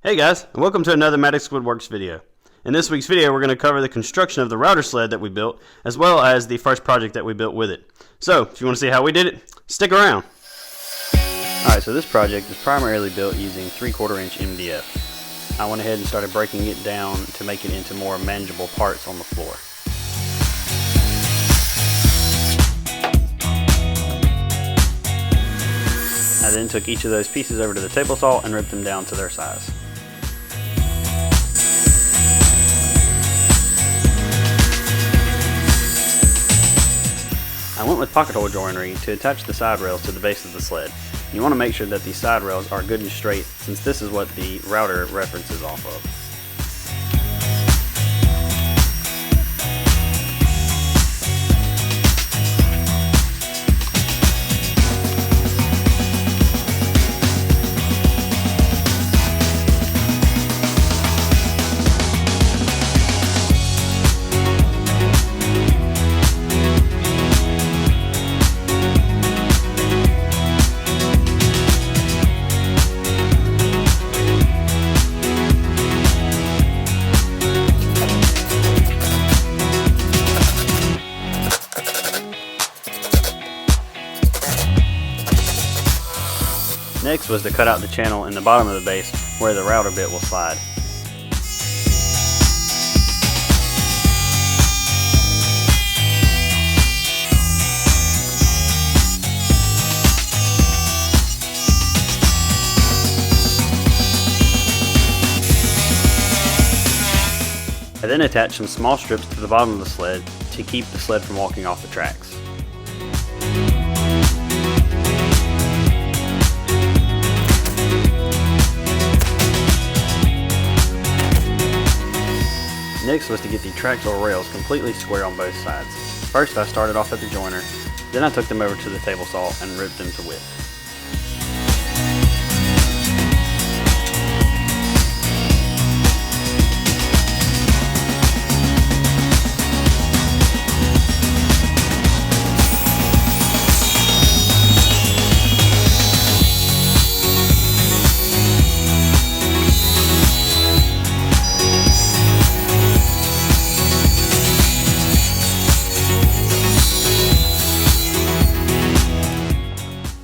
Hey guys, and welcome to another Maddux Woodworks video. In this week's video, we're going to cover the construction of the router sled that we built, as well as the first project that we built with it. So, if you want to see how we did it, stick around. Alright, so this project is primarily built using 3/4 inch MDF. I went ahead and started breaking it down to make it into more manageable parts on the floor. I then took each of those pieces over to the table saw and ripped them down to their size. I went with pocket hole joinery to attach the side rails to the base of the sled. You want to make sure that these side rails are good and straight, since this is what the router references off of. Next was to cut out the channel in the bottom of the base where the router bit will slide. I then attached some small strips to the bottom of the sled to keep the sled from walking off the tracks. Next was to get the tractor rails completely square on both sides. First I started off at the joiner, then I took them over to the table saw and ripped them to width.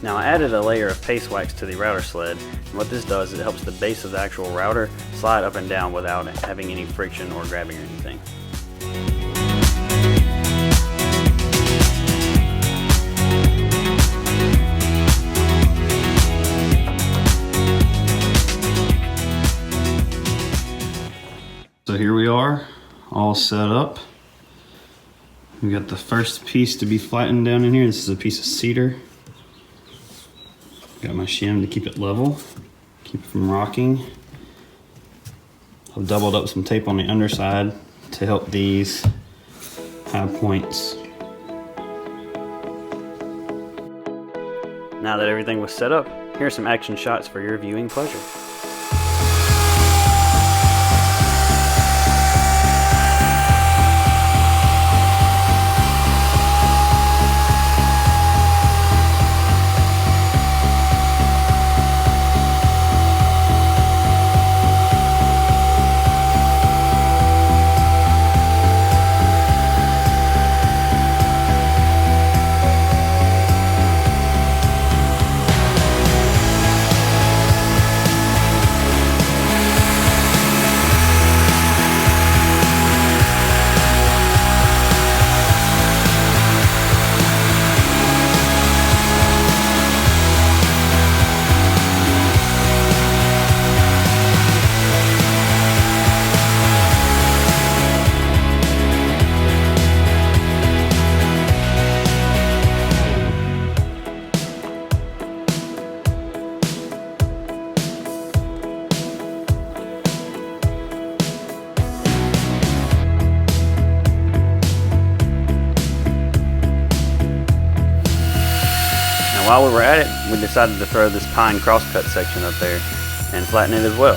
Now I added a layer of paste wax to the router sled, and what this does is it helps the base of the actual router slide up and down without having any friction or grabbing or anything. So here we are, all set up. We got the first piece to be flattened down in here. This is a piece of cedar. Got my shim to keep it level, keep it from rocking. I've doubled up some tape on the underside to help these high points. Now that everything was set up, here are some action shots for your viewing pleasure. While we were at it, we decided to throw this pine crosscut section up there and flatten it as well.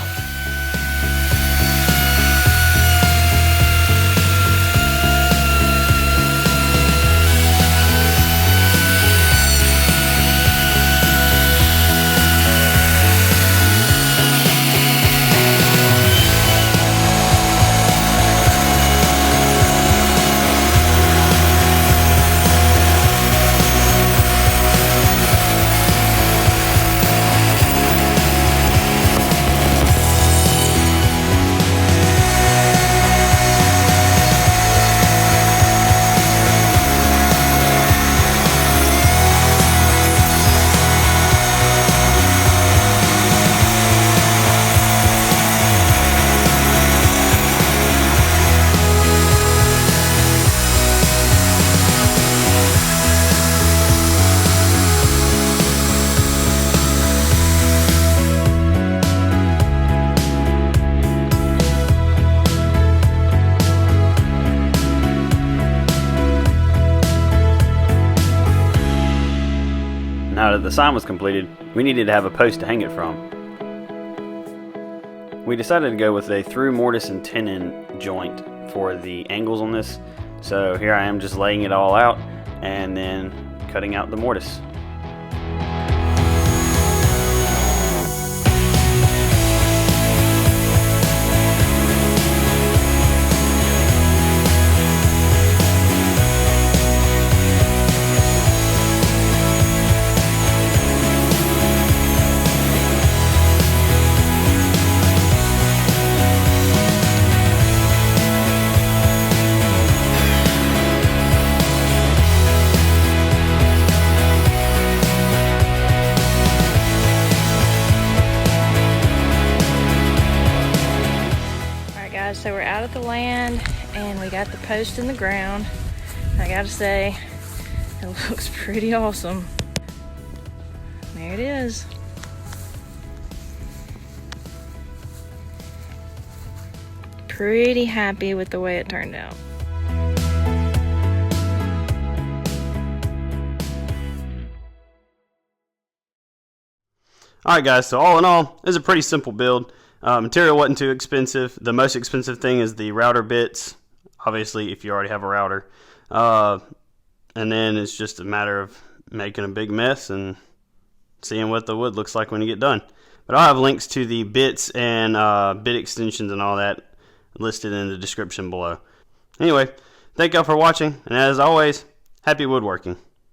that the sign was completed, we needed to have a post to hang it from. We decided to go with a through mortise and tenon joint for the angles on this. So here I am just laying it all out and then cutting out the mortise. So we're out at the land and we got the post in the ground. I gotta say, it looks pretty awesome. There it is. Pretty happy with the way it turned out. Alright guys, so all in all, it was a pretty simple build. Material wasn't too expensive. The most expensive thing is the router bits, obviously if you already have a router. And then it's just a matter of making a big mess and seeing what the wood looks like when you get done. But I'll have links to the bits and bit extensions and all that listed in the description below. Anyway, thank y'all for watching, and as always, happy woodworking.